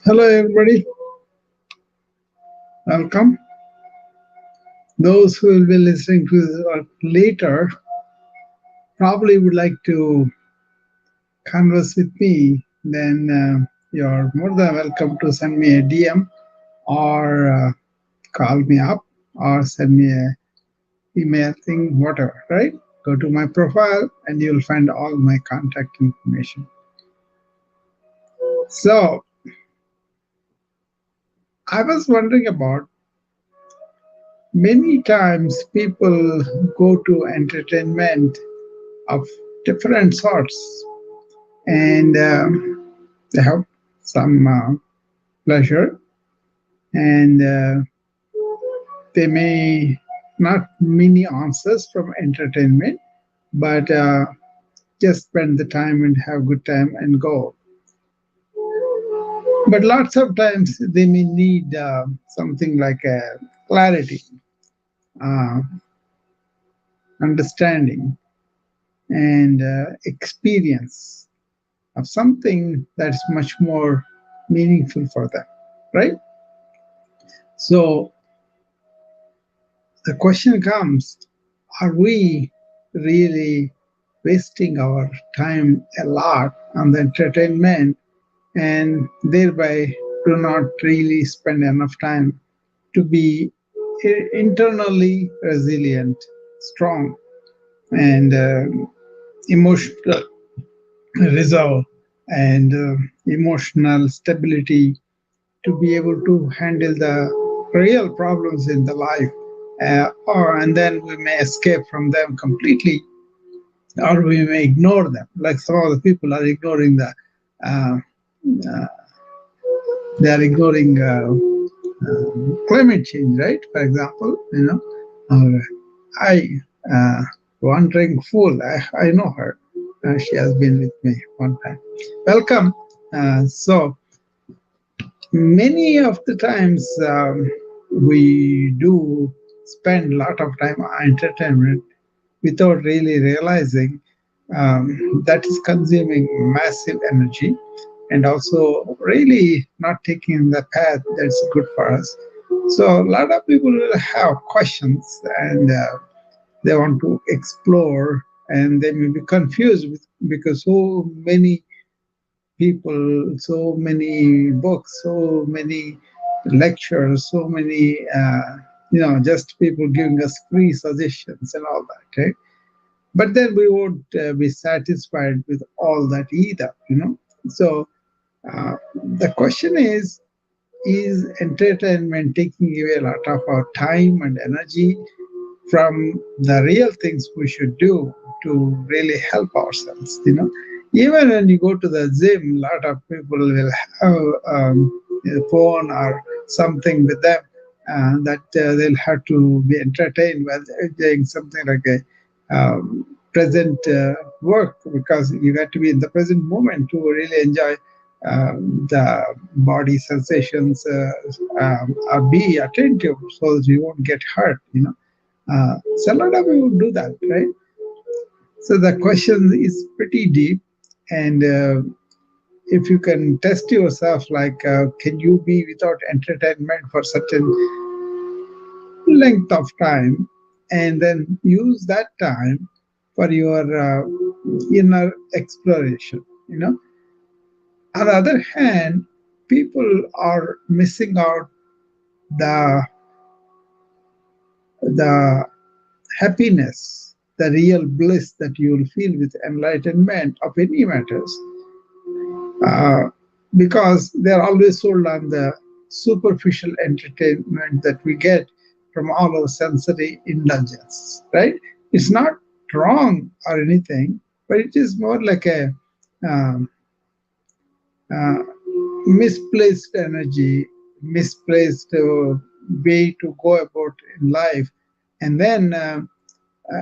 Hello, everybody. Welcome. Those who will be listening to this later probably would like to converse with me. Then you're more than welcome to send me a DM or call me up or send me a email thing, whatever. Right? Go to my profile and you'll find all my contact information. So I was wondering about many times people go to entertainment of different sorts and they have some pleasure and they may not many answers from entertainment but just spend the time and have good time and go, but lots of times they may need something like a clarity, uh, understanding and experience of something that's much more meaningful for them, right? So the question comes, are we really wasting our time a lot on the entertainment and thereby do not really spend enough time to be internally resilient, strong, and emotional reserve and emotional stability to be able to handle the real problems in the life, and then we may escape from them completely, or we may ignore them. Like some of the people are ignoring uh, uh, they are ignoring climate change, right? For example, I wandering fool. I know her. She has been with me one time. Welcome. So many of the times we do spend a lot of time on entertainment without really realizing that is consuming massive energy and also really not taking the path that's good for us. So a lot of people will have questions and they want to explore and they may be confused because so many people, so many books, so many lectures, so many, just people giving us free suggestions and all that, right? But then we won't be satisfied with all that either. So the question is entertainment taking away a lot of our time and energy from the real things we should do to really help ourselves? Even when you go to the gym, a lot of people will have a phone or something with them that they'll have to be entertained while they're doing something like a present work, because you got to be in the present moment to really enjoy the body sensations, or be attentive so that you won't get hurt. So a lot of people do that, right? So the question is pretty deep, and if you can test yourself, like, can you be without entertainment for certain length of time, and then use that time for your inner exploration? On the other hand, people are missing out the the happiness, the real bliss that you will feel with enlightenment of any matters, uh, because they're always sold on the superficial entertainment that we get from all our sensory indulgence, right? It's not wrong or anything, but it is more like a um, uh, misplaced energy, misplaced way to go about in life. And then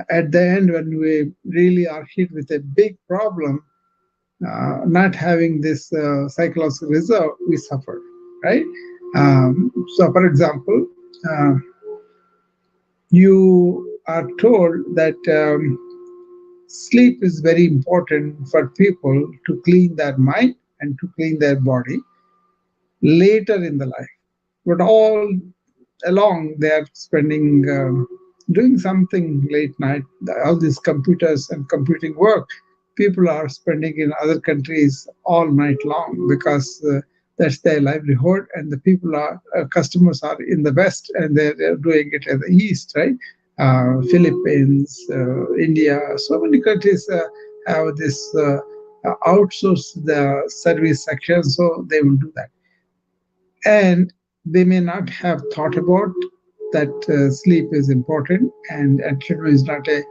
at the end, when we really are hit with a big problem, not having this psychological reserve, we suffer, right? So, for example, uh, you are told that sleep is very important for people to clean their mind and to clean their body. later in the life. But all along, they are spending, doing something late night. All these computers and computing work, people are spending in other countries all night long because that's their livelihood. And the people are, customers are in the West and they're doing it in the East, right? Philippines, India, so many countries have this outsource the service section, so they will do that. And they may not have thought about that sleep is important and entertainment is not a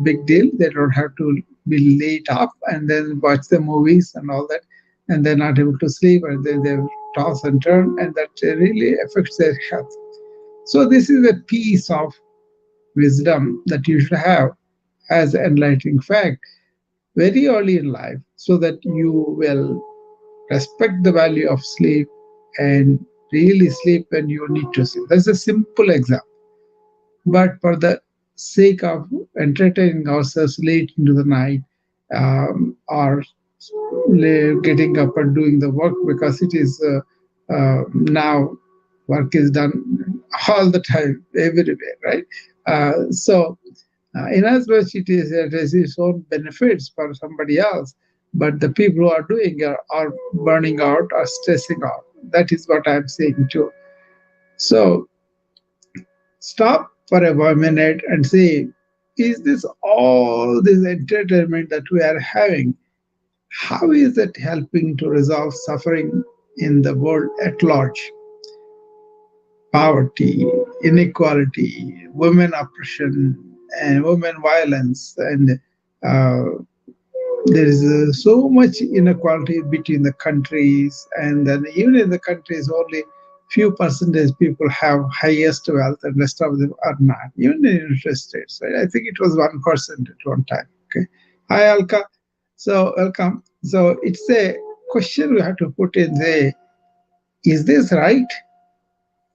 big deal. They don't have to be late up and then watch the movies and all that, and they're not able to sleep, and then they toss and turn, and that really affects their health. So this is a piece of wisdom that you should have as an enlightening fact very early in life, so that you will respect the value of sleep and really sleep when you need to sleep. That's a simple example. But for the sake of entertaining ourselves late into the night, or getting up and doing the work because it is now work is done all the time, everywhere, right? In as much it has its own benefits for somebody else, but the people who are doing are burning out or stressing out. That is what I'm saying too. So stop for a minute and say, is this all this entertainment that we are having? How is it helping to resolve suffering in the world at large? Poverty, inequality, women oppression, and women violence, and uh, there is so much inequality between the countries, and then even in the countries, only few percentage people have highest wealth, and rest of them are not. Even in the United States, right? I think it was 1% at one time. Okay, hi Alka, so welcome. So it's a question we have to put in there: is this right,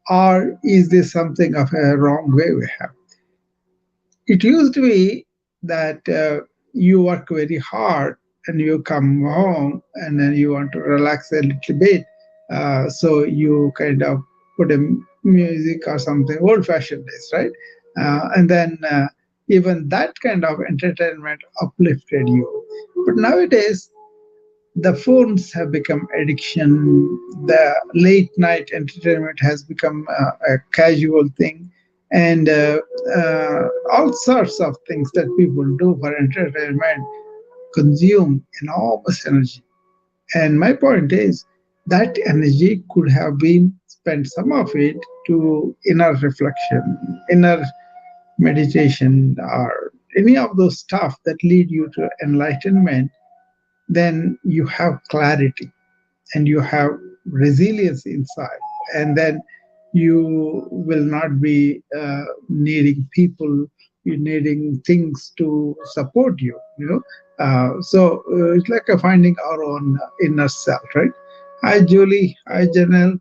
or is this something of a wrong way we have? It used to be that you work very hard and you come home and then you want to relax a little bit. So you kind of put a music or something, old fashioned days, right? And then even that kind of entertainment uplifted you. But nowadays, the phones have become addiction. The late night entertainment has become a casual thing, and all sorts of things that people do for entertainment consume enormous energy. And my point is that energy could have been spent, some of it, to inner reflection, inner meditation, or any of those stuff that lead you to enlightenment. Then you have clarity and you have resilience inside, and then you will not be needing people, you needing things to support you. It's like a finding our own inner self, right? Hi Julie, hi Janelle,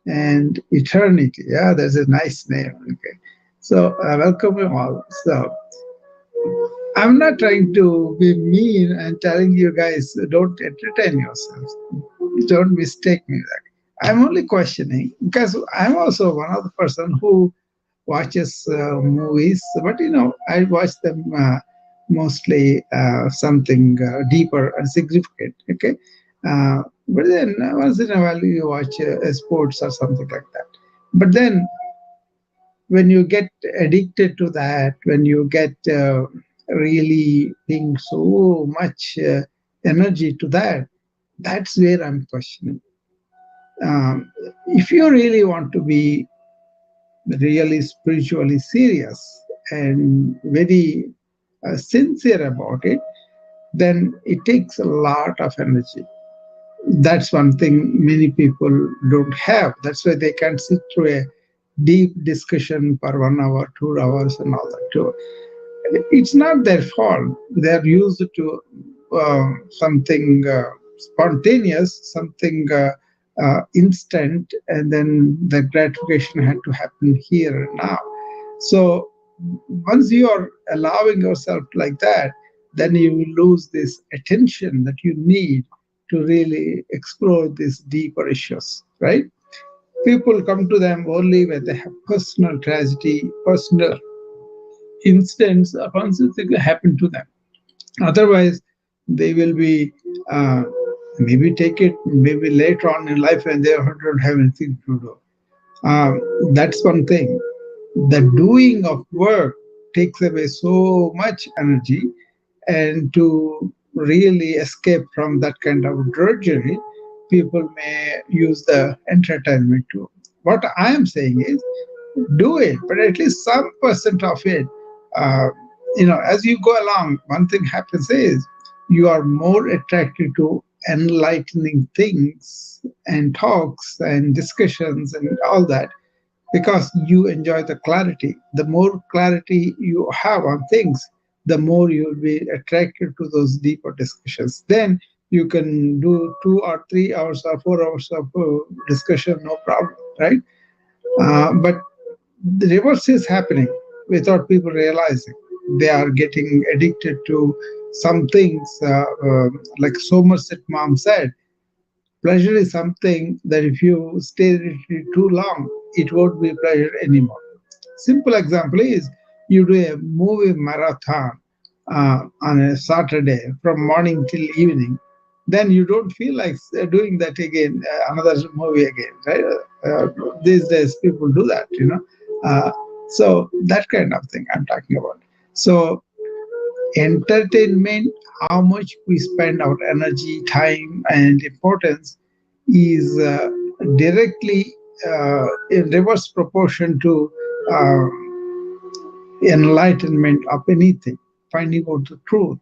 and eternity. Yeah, that's a nice name. Okay, so welcome you all. So I'm not trying to be mean and telling you guys don't entertain yourselves. Don't mistake me. Like, I'm only questioning because I'm also one of the person who watches movies, but I watch them mostly something deeper and significant. Okay, but then once in a while you watch sports or something like that. But then when you get addicted to that, when you get really being so much energy to that, that's where I'm questioning. If you really want to be really spiritually serious and very sincere about it, then it takes a lot of energy. That's one thing many people don't have. That's why they can't sit through a deep discussion for 1 hour, 2 hours, and all that too. It's not their fault. They're used to something spontaneous, something instant, and then the gratification had to happen here and now. So once you are allowing yourself like that, then you will lose this attention that you need to really explore these deeper issues, right? People come to them only when they have personal tragedy, personal incidents, or something happen to them. Otherwise, they will be uh, maybe take it maybe later on in life when they don't have anything to do. That's one thing. The doing of work takes away so much energy, and to really escape from that kind of drudgery, people may use the entertainment too. What I am saying is, do it, but at least some percent of it. Uh, as you go along, one thing happens is you are more attracted to enlightening things and talks and discussions and all that because you enjoy the clarity. The more clarity you have on things, the more you'll be attracted to those deeper discussions. Then you can do 2 or 3 hours or 4 hours of discussion, no problem, right? But the reverse is happening without people realizing. They are getting addicted to some things, like Somerset Maugham said, pleasure is something that if you stay with it too long, it won't be pleasure anymore. Simple example is you do a movie marathon on a Saturday from morning till evening, then you don't feel like doing that again, another movie again, right? Uh, these days people do that. Uh, so that kind of thing I'm talking about. So entertainment, how much we spend our energy, time, and importance is directly in reverse proportion to uh, enlightenment of anything, finding out the truth,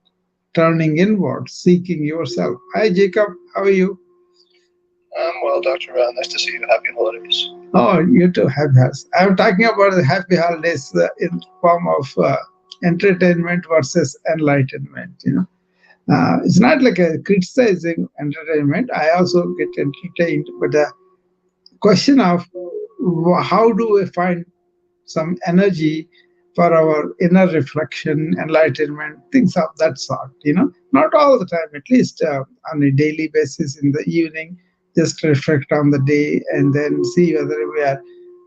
turning inward, seeking yourself. Hi, Jacob. How are you? Well, Dr. Ron, nice to see you. Happy holidays. Oh, you too. Happy holidays. I'm talking about the happy holidays in form of entertainment versus enlightenment. It's not like a criticizing entertainment. I also get entertained, but the question of how do we find some energy for our inner reflection, enlightenment, things of that sort. Not all the time, at least on a daily basis in the evening, just reflect on the day and then see whether we are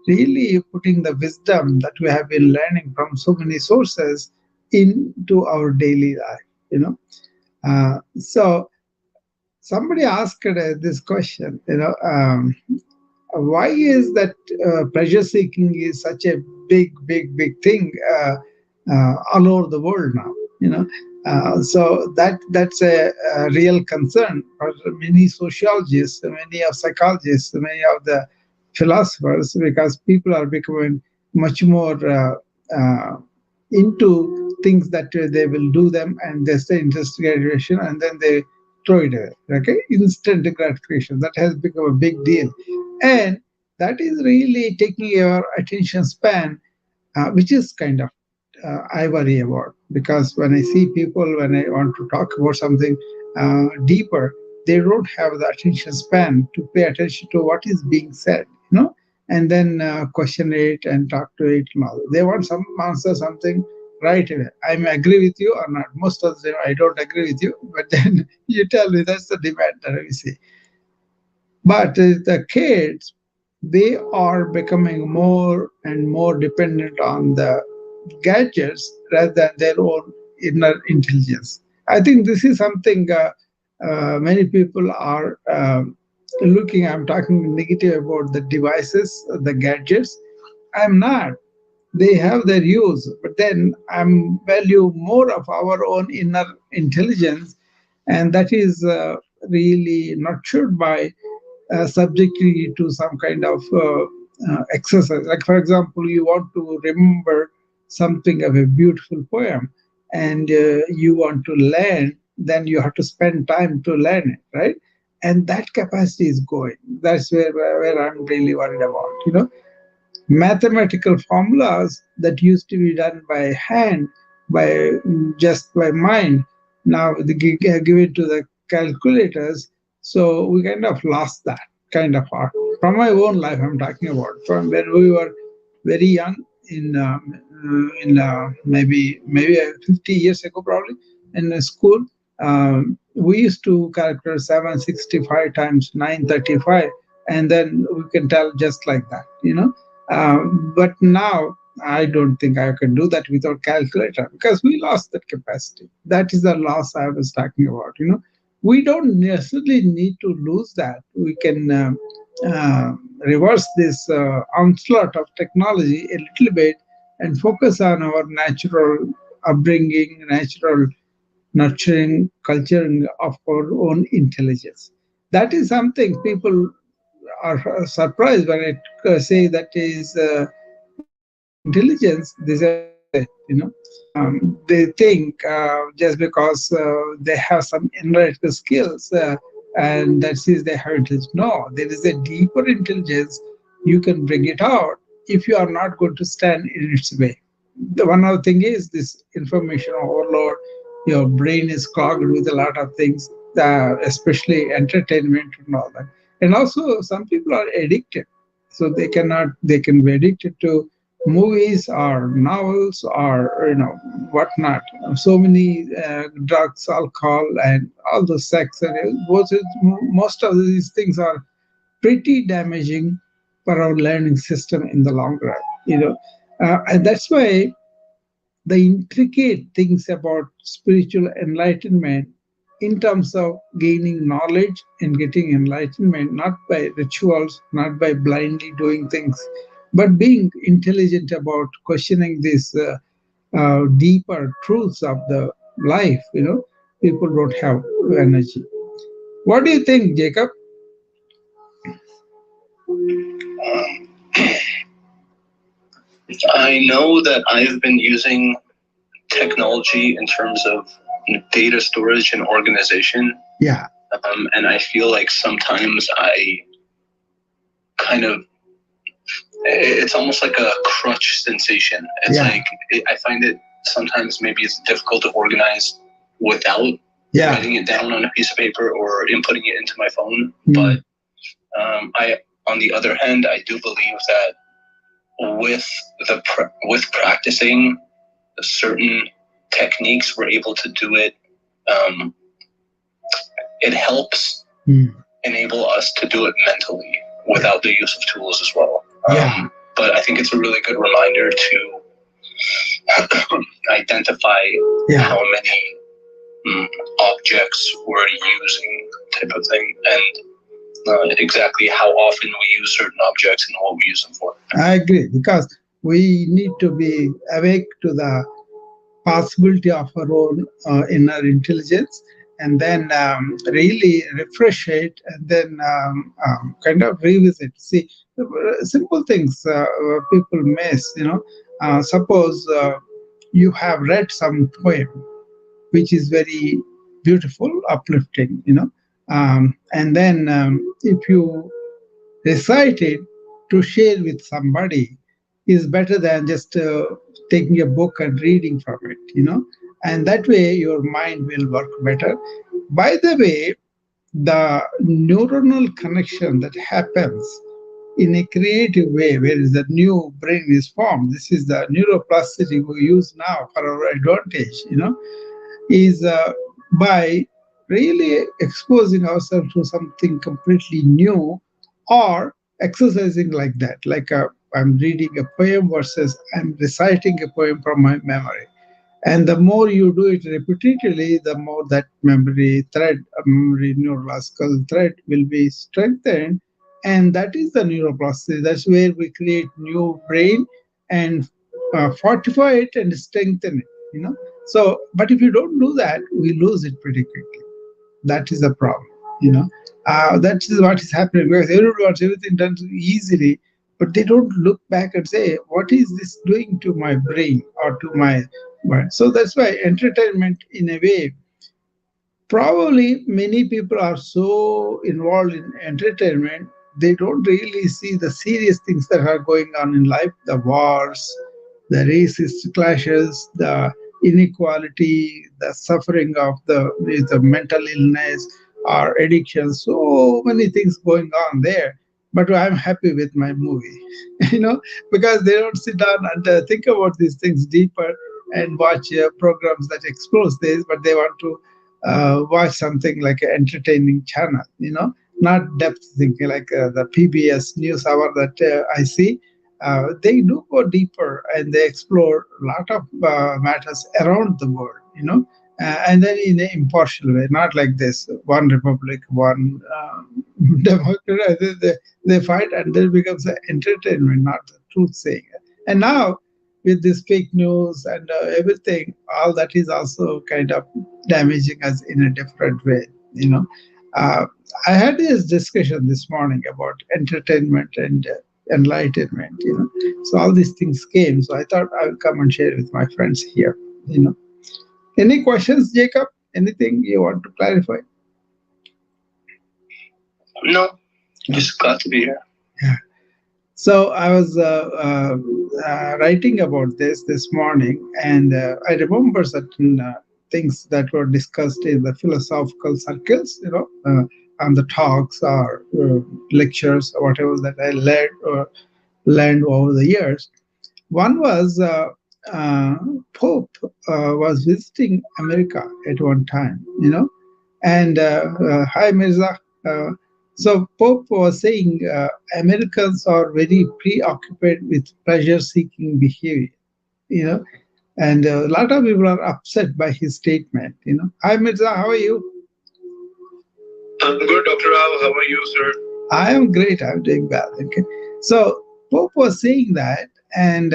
really putting the wisdom that we have been learning from so many sources into our daily life. So somebody asked this question, why is that pleasure seeking is such a big thing all over the world now? So that's a real concern for many sociologists, many of psychologists, many of the philosophers, because people are becoming much more into things that they will do them and they stay instant gratification and then they throw it away. Okay, instant gratification that has become a big deal, and that is really taking your attention span, which is kind of I worry about, because when I see people, when I want to talk about something deeper, they don't have the attention span to pay attention to what is being said, and then question it and talk to it and all. They want some answer, something right away. I may agree with you or not. Most of the time, I don't agree with you, but then you tell me that's the demand that we see. But the kids, they are becoming more and more dependent on the gadgets rather than their own inner intelligence. I think this is something many people are looking. I'm talking negative about the devices, the gadgets. I'm not. They have their use, but then I'm value more of our own inner intelligence, and that is really nurtured by subjected to some kind of exercise. Like, for example, you want to remember something of a beautiful poem and you want to learn, then you have to spend time to learn it, right? And that capacity is going. That's where I'm really worried about. Mathematical formulas that used to be done by hand, by just by mind, now they give it to the calculators. So we kind of lost that kind of art. From my own life, I'm talking about from when we were very young, in maybe 50 years ago, probably in school. We used to calculate 765 times 935, and then we can tell just like that. But now I don't think I can do that without calculator, because we lost that capacity. That is the loss I was talking about. We don't necessarily need to lose that. We can reverse this onslaught of technology a little bit and focus on our natural upbringing, natural nurturing, culturing of our own intelligence. That is something people are surprised when I say that is intelligence. They say, what is it? They think just because they have some analytical skills and that is they have intelligence. No, there is a deeper intelligence. You can bring it out if you are not going to stand in its way. The one other thing is this information overload. Your brain is clogged with a lot of things, especially entertainment and all that. And also, some people are addicted, so they can be addicted to movies or novels or whatnot. So many drugs, alcohol, and all the sex. And most of these things are pretty damaging for our learning system in the long run. And that's why the intricate things about spiritual enlightenment in terms of gaining knowledge and getting enlightenment, not by rituals, not by blindly doing things, but being intelligent about questioning these deeper truths of the life. People don't have energy. What do you think, Jacob? Um, I know that I've been using technology in terms of data storage and organization. Yeah. And I feel like sometimes I kind of, it's almost like a crutch sensation. It's like, I find it sometimes maybe it's difficult to organize without writing it down on a piece of paper or inputting it into my phone. But on the other hand, I do believe that with practicing certain techniques, we're able to do it. It helps enable us to do it mentally without the use of tools as well. But I think it's a really good reminder to identify how many objects we're using, type of thing, and exactly how often we use certain objects and what we use them for. I agree, because we need to be awake to the possibility of our own inner intelligence, and then really refresh it, and then kind of revisit. See, simple things people miss. Suppose you have read some poem which is very beautiful, uplifting. And then if you recite it to share with somebody is better than just taking a book and reading from it. And that way your mind will work better. By the way, the neuronal connection that happens in a creative way, where is the new brain is formed, this is the neuroplasticity we use now for our advantage, is by really exposing ourselves to something completely new, or exercising like that, like I'm reading a poem versus I'm reciting a poem from my memory. And the more you do it repetitively, the more that memory thread, memory neurological thread will be strengthened. And that is the neuroplasticity. That's where we create new brain and fortify it and strengthen it. So, but if you don't do that, we lose it pretty quickly. That is the problem. That is what is happening, because everyone wants everything done so easily, but they don't look back and say, what is this doing to my brain or to my mind? So that's why entertainment, in a way, probably many people are so involved in entertainment, they don't really see the serious things that are going on in life, the wars, the racist clashes, the inequality, the suffering of the mental illness or addiction, so many things going on there. But I'm happy with my movie, because they don't sit down and think about these things deeper and watch programs that explores this, but they want to watch something like an entertaining channel, not depth thinking like the PBS news hour that I see. They do go deeper and they explore a lot of matters around the world, and then in an impartial way, not like this one republic, one democrat. They fight and then it becomes an entertainment, not the truth saying. And now with this fake news and everything, all that is also kind of damaging us in a different way. You know, uh, I had this discussion this morning about entertainment and enlightenment. So all these things came. So I thought I will come and share with my friends here. Any questions, Jacob? Anything you want to clarify? No, just glad to be here. Yeah. So I was writing about this morning, and I remember certain things that were discussed in the philosophical circles, on the talks or lectures or whatever that I learned over the years. One was uh, Pope was visiting America at one time, and hi Mirza. So Pope was saying Americans are very preoccupied with pleasure-seeking behavior, you know, and a lot of people are upset by his statement. Hi Mirza, how are you? I'm good, Dr. Rao. How are you, sir? I am great. I'm doing well. Okay. So Pope was saying that, and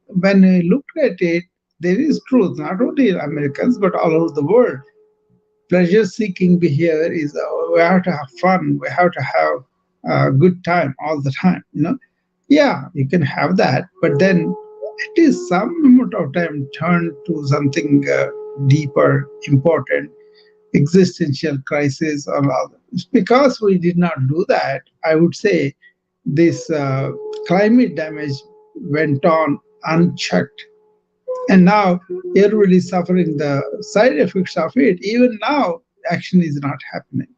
when we looked at it, there is truth not only in Americans but all over the world. Pleasure-seeking behavior is we have to have fun. We have to have a good time all the time. Yeah, you can have that, but then it is some amount of time turn to something deeper, important, existential crisis or other. Because we did not do that, I would say this climate damage went on unchecked. And now everybody is suffering the side effects of it. Even now, action is not happening.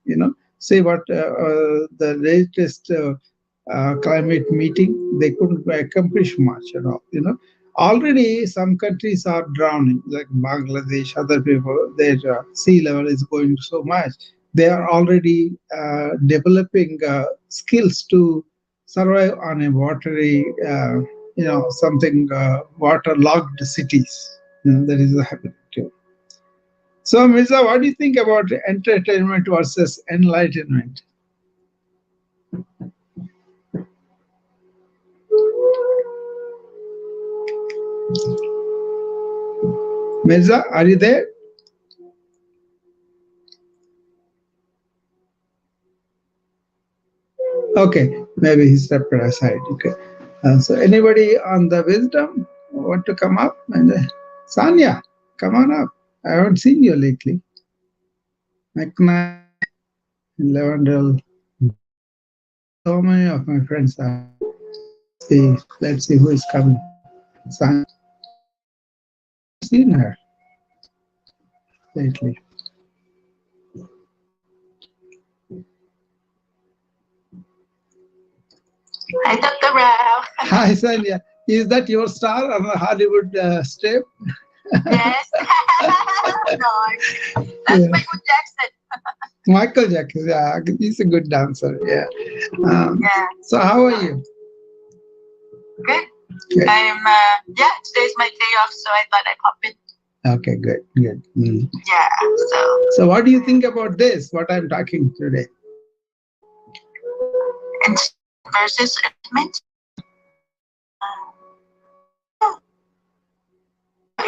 Say what the latest climate meeting, they couldn't accomplish much at all. Already some countries are drowning, like Bangladesh, other people, their sea level is going so much. They are already developing skills to survive on a watery, something waterlogged cities. That is happening too. So, Mirza, what do you think about entertainment versus enlightenment? Mirza, are you there? Okay, maybe he stepped aside. Okay. So, anybody on the wisdom want to come up? And Sanya, come on up. I haven't seen you lately. McKnight, Lavendel, so many of my friends are. Let's see who is coming. Sanya, I haven't seen her lately. Hi, Dr. Rao. Hi, Sanya. Is that your star on the Hollywood step? Yes. No, that's Yeah. Michael Jackson. Michael Jackson, yeah, he's a good dancer. Yeah. Yeah. So, how are you? Good. Good. I'm, today's my day off, so I thought I'd pop in. Okay, good, good. Yeah, So, what do you think about this? What I'm talking today? versus entertainment.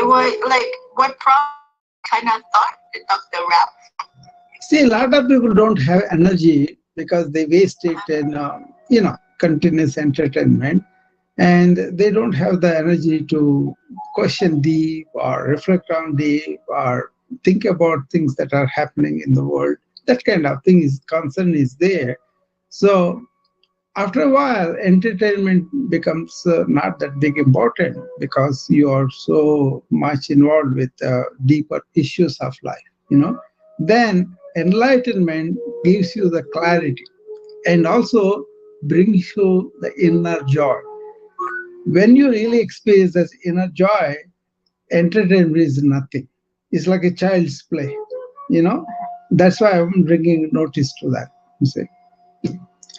What kind of thought, Dr. Rao? See, a lot of people don't have energy because they waste it in, continuous entertainment, and they don't have the energy to question deep or reflect on deep or think about things that are happening in the world. That kind of thing is concern is there. So after a while, entertainment becomes not that big important because you are so much involved with deeper issues of life. Then enlightenment gives you the clarity and also brings you the inner joy. When you really experience this inner joy, entertainment is nothing. It's like a child's play. you know. That's why I'm bringing notice to that. You see.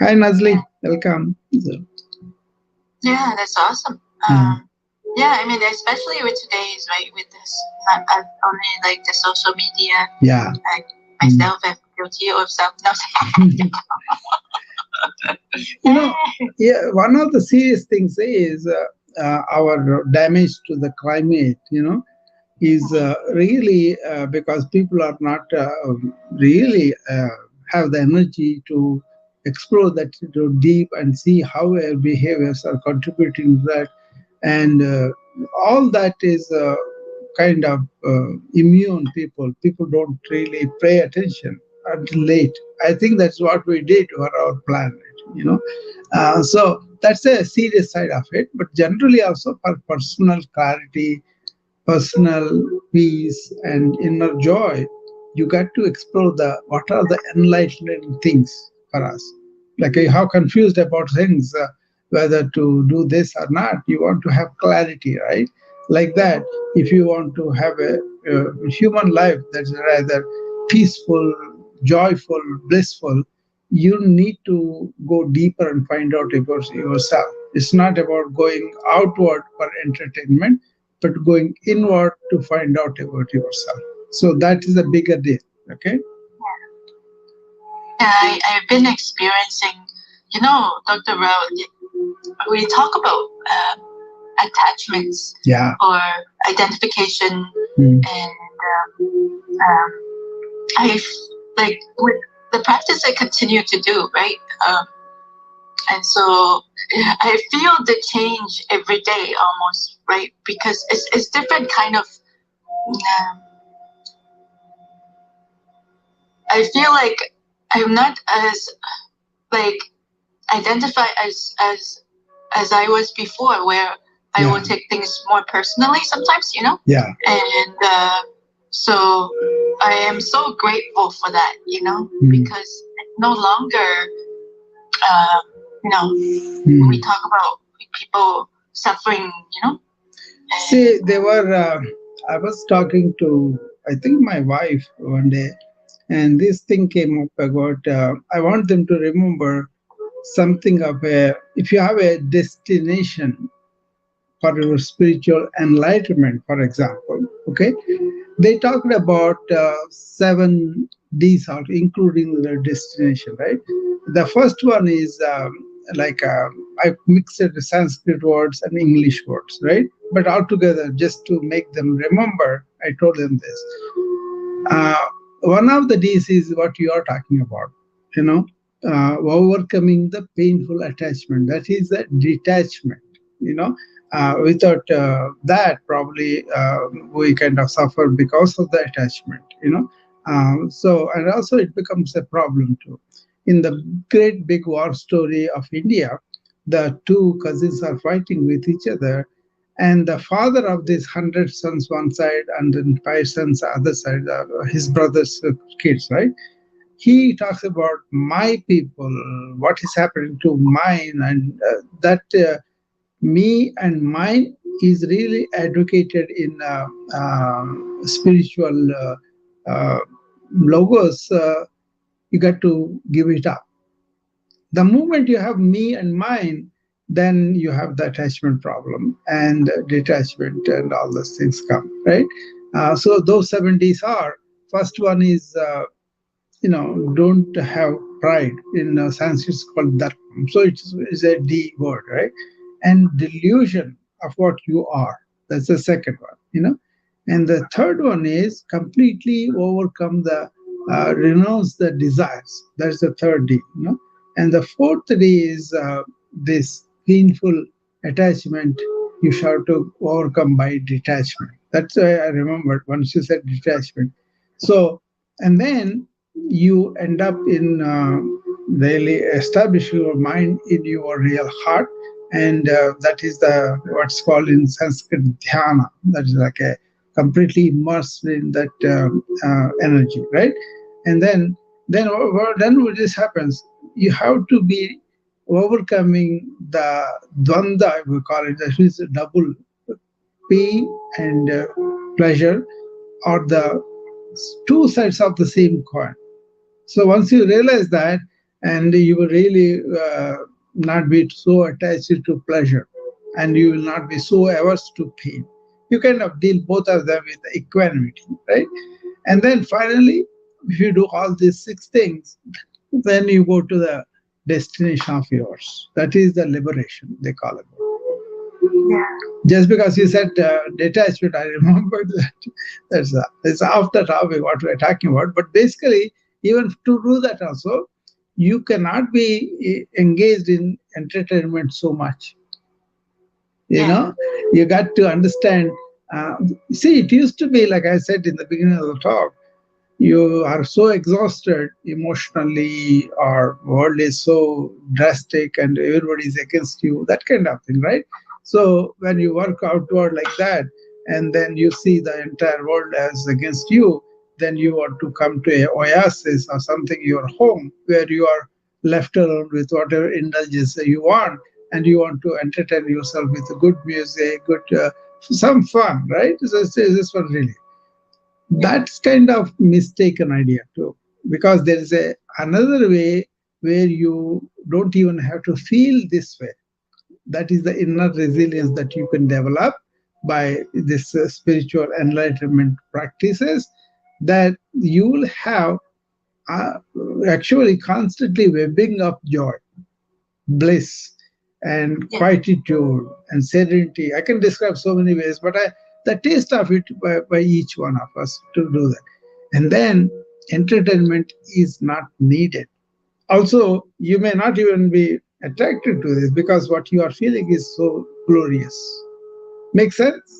Hi, Nazli. Yeah. Welcome. Yeah, that's awesome. Mm. Yeah, I mean, especially with today's, right, with this, not only like the social media, Yeah. like myself, I'm guilty of self. No, You know, yeah, one of the serious things is our damage to the climate, is really because people are not really have the energy to explore that to deep and see how our behaviors are contributing to that. And all that is kind of immune people. People don't really pay attention until late. I think that's what we did for our planet. So that's a serious side of it. But generally, also for personal clarity, personal peace, and inner joy, you got to explore the what are the enlightening things for us. Like how confused about things, whether to do this or not. You want to have clarity, right? Like that, if you want to have a human life that's rather peaceful, joyful, blissful, you need to go deeper and find out about yourself. It's not about going outward for entertainment, but going inward to find out about yourself. So that is a bigger deal. Okay. I've been experiencing, Dr. Rao, we talk about attachments Yeah. or identification, Mm. and I like with the practice I continue to do, right? And so I feel the change every day almost, right? Because it's different kind of. Um, I feel like I'm not as like identify as I was before, where I Yeah. will take things more personally sometimes, Yeah. and so I am so grateful for that, Mm. because it's no longer, uh, when we Mm. talk about people suffering, See, they were. I was talking to, I think, my wife one day, and this thing came up about. I want them to remember something of a. If you have a destination for your spiritual enlightenment, for example, okay, they talked about 7 Ds, out, including the destination, right? The first one is like I mixed the Sanskrit words and English words, right? But altogether, just to make them remember, I told them this. Uh, One of the Ds is what you are talking about, you know, overcoming the painful attachment. That is the detachment, you know. Without that, probably we kind of suffer because of the attachment, So, and also it becomes a problem too. In the great big war story of India, the two cousins are fighting with each other, and the father of these 100 sons one side and then 5 sons other side, his brother's kids, right? He talks about my people, what is happening to mine, and that me and mine is really advocated in spiritual uh, logos. You got to give it up. The moment you have me and mine, then you have the attachment problem and detachment and all those things come, right? So those 70s are, first one is don't have pride. In Sanskrit it's called dharma, so it's a D word, right? And delusion of what you are, that's the second one, and the third one is completely overcome the renounce the desires. That's the third D, and the fourth D is this painful attachment you have to overcome by detachment. That's why I remembered once you said detachment. So, and then you end up in really establishing your mind in your real heart, and that is the what's called in Sanskrit dhyana. That is like a completely immersed in that energy, right? And then what this happens, you have to be overcoming the dvanda, we call it, that is double pain and pleasure, or the two sides of the same coin. So once you realize that, and you will really not be so attached to pleasure, and you will not be so averse to pain, you kind of deal both of them with equanimity, right? And then finally, if you do all these six things, then you go to the destination of yours. That is the liberation, they call it. Yeah. Just because you said detachment, I remember that. It's off the topic what we're talking about. But basically, even to do that also, you cannot be engaged in entertainment so much. You know, you got to understand. Uh, See, it used to be, like I said in the beginning of the talk, you are so exhausted emotionally, or world is so drastic and everybody is against you, that kind of thing, right? So when you work outward like that, and then you see the entire world as against you, then you want to come to a oasis or something, your home, where you are left alone with whatever indulgence you want, and you want to entertain yourself with good music, good some fun, right? So it's this one really, that's kind of mistaken idea too, because there is a another way where you don't even have to feel this way. That is the inner resilience that you can develop by this spiritual enlightenment practices, that you will have uh, actually constantly webbing of joy, bliss, and quietude and serenity. I can describe so many ways, but the taste of it by each one of us to do that. And then entertainment is not needed. Also, you may not even be attracted to this because what you are feeling is so glorious. Make sense?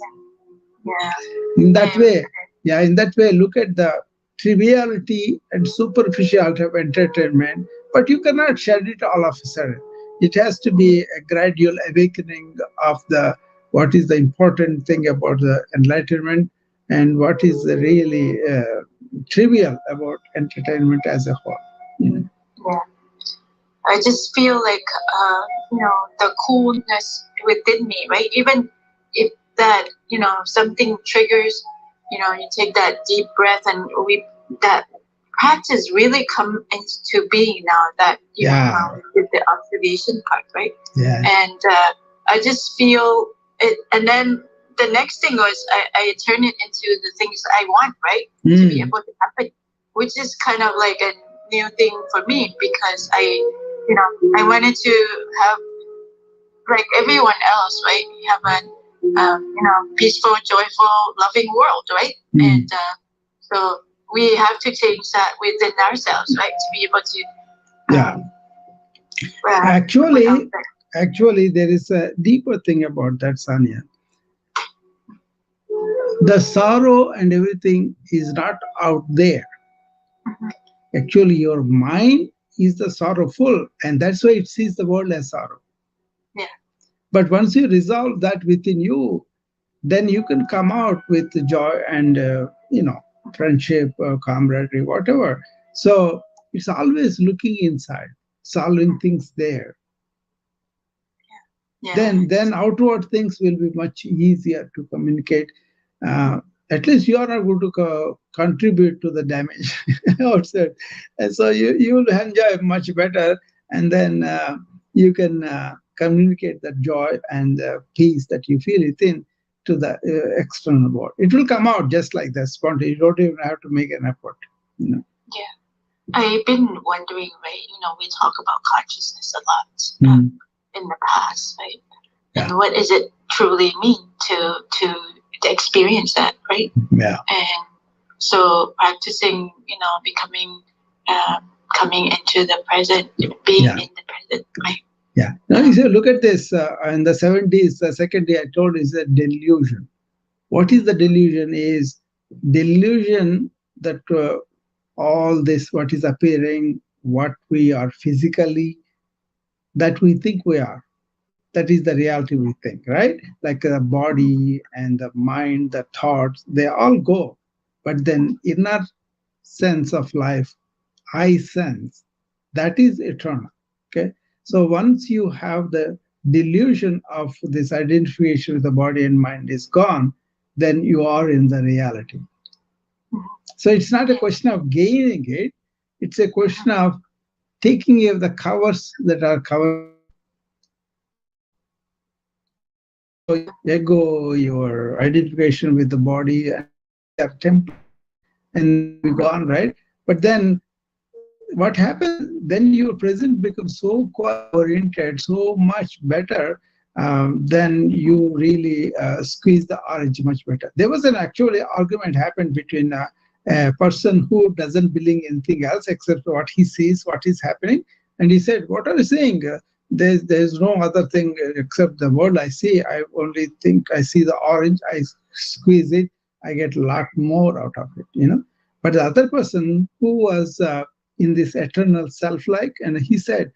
Yeah. In that way, yeah, in that way, look at the triviality and superficiality of entertainment, but you cannot shed it all of a sudden. It has to be a gradual awakening of the what is the important thing about the enlightenment, and what is the really trivial about entertainment as a whole. Yeah. I just feel like, the coolness within me, right? Even if that, something triggers, you take that deep breath, and that practice really come into being now that, now we did the observation part, right? Yeah. And I just feel it. And then the next thing was I turn it into the things I want, right? To be able to happen, which is kind of like a new thing for me, because I wanted to have, like everyone else, right? Have a peaceful, joyful, loving world, right? And so we have to change that within ourselves, right? To be able to Actually, there is a deeper thing about that, Sanya. The sorrow and everything is not out there. Actually, your mind is the sorrowful, and that's why it sees the world as sorrow. Yeah. But once you resolve that within you, then you can come out with joy and friendship, camaraderie, whatever. So it's always looking inside, solving things there. Then outward things will be much easier to communicate. At least you are not going to contribute to the damage outside, and so you will enjoy much better, and then you can communicate that joy and peace that you feel within to the external world. It will come out just like that, spontaneous. You don't even have to make an effort. Yeah, I've been wondering, right? We talk about consciousness a lot in the past, right? And what does it truly mean to experience that, right? Yeah. And so practicing, becoming, coming into the present, being in the present, right? Yeah. Now you say, look at this. In the 70s, the second day I told is a delusion. What is the delusion? Is delusion that all this, what is appearing, what we are physically, that we think we are. That is the reality we think, right? Like the body and the mind, the thoughts, they all go. But then inner sense of life, I sense, that is eternal. Okay. So once you have the delusion of this identification with the body and mind is gone, then you are in the reality. So it's not a question of gaining it, it's a question of taking away the covers that are covering you. So your ego, your identification with the body, and all these are temporary, and they will be gone, right? But then what happens, then your present becomes so quality oriented, so much better, then you really squeeze the orange much better. There was an actually argument happened between a person who doesn't believe anything else except what he sees, what is happening. And he said, what are you saying? There's no other thing except the world I see. I only think I see the orange, I squeeze it, I get a lot more out of it. But the other person who was in this eternal self-like, and he said,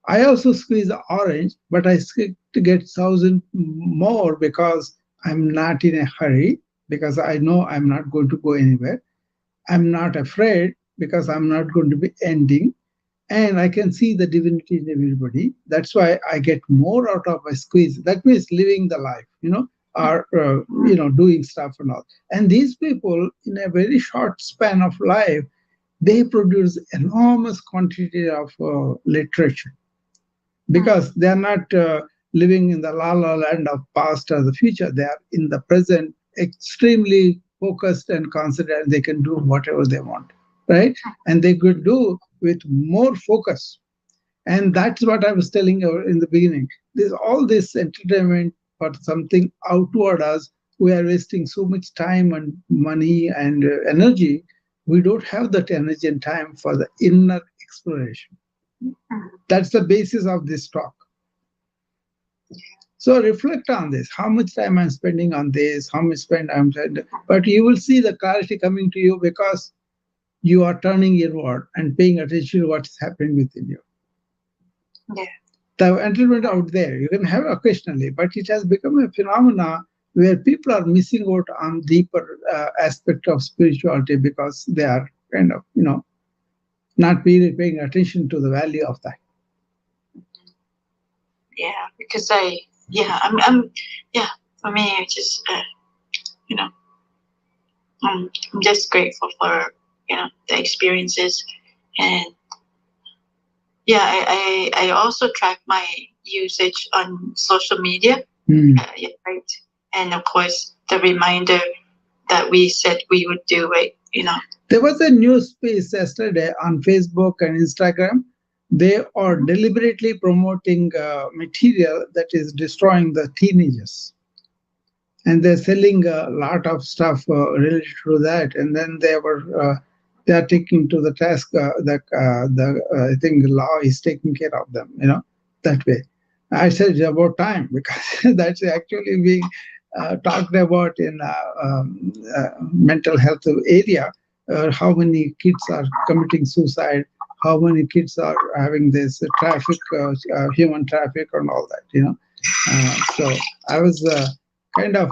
I also squeeze the orange, but I to get 1,000 more because I'm not in a hurry, because I know I'm not going to go anywhere. I'm not afraid because I'm not going to be ending, and I can see the divinity in everybody. That's why I get more out of my squeeze. That means living the life, or doing stuff and all. And these people, in a very short span of life, they produce enormous quantity of literature, because they are not living in the la la land of past or the future. They are in the present, extremely focused and concentrated. They can do whatever they want, right? And they could do with more focus. And that's what I was telling you in the beginning. There's all this entertainment for something outward us. We are wasting so much time and money and energy. We don't have that energy and time for the inner exploration. That's the basis of this talk. So reflect on this. How much time I'm spending on this? How much spend I'm spending? But you will see the clarity coming to you because you are turning inward and paying attention to what's happening within you. Yeah. The entertainment out there, you can have occasionally, but it has become a phenomena where people are missing out on deeper aspect of spirituality because they are kind of, not really paying attention to the value of that. Yeah, because for me, it's just, you know, I'm just grateful for, the experiences. And yeah, I also track my usage on social media. Yeah, right. And of course, the reminder that we said we would do, right? There was a news piece yesterday on Facebook and Instagram. They are deliberately promoting material that is destroying the teenagers. And they're selling a lot of stuff related to that. And then they are taking to the task that I think law is taking care of them, that way. I said it's about time, because that's actually being talked about in mental health area. How many kids are committing suicide? How many kids are having this traffic, human traffic, and all that? So I was kind of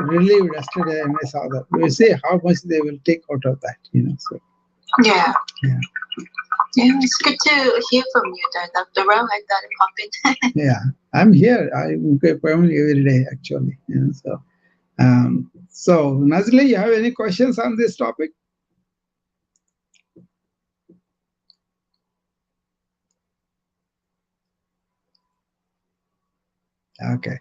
relieved yesterday, and I saw that. We see how much they will take out of that. So Yeah. yeah. Yeah, it's good to hear from you, Dr. Rao. I thought I'd pop in. Yeah, I'm here. I'm permanently every day, actually. So Nazli, you have any questions on this topic? Okay.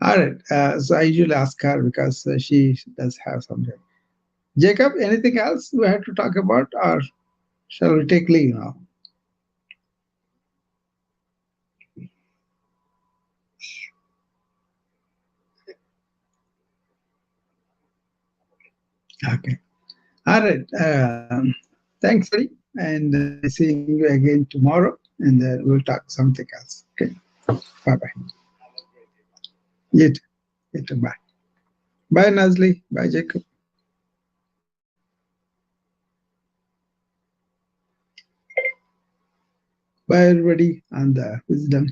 All right. So I usually ask her because she does have something. Jacob, anything else we have to talk about, or shall we take leave now? Okay. All right. Thanks, buddy. And seeing you again tomorrow. And we'll talk something else. Okay. Bye-bye. You too. You too. Bye. Bye, Nazli. Bye, Jacob. Bye, everybody, on the wisdom.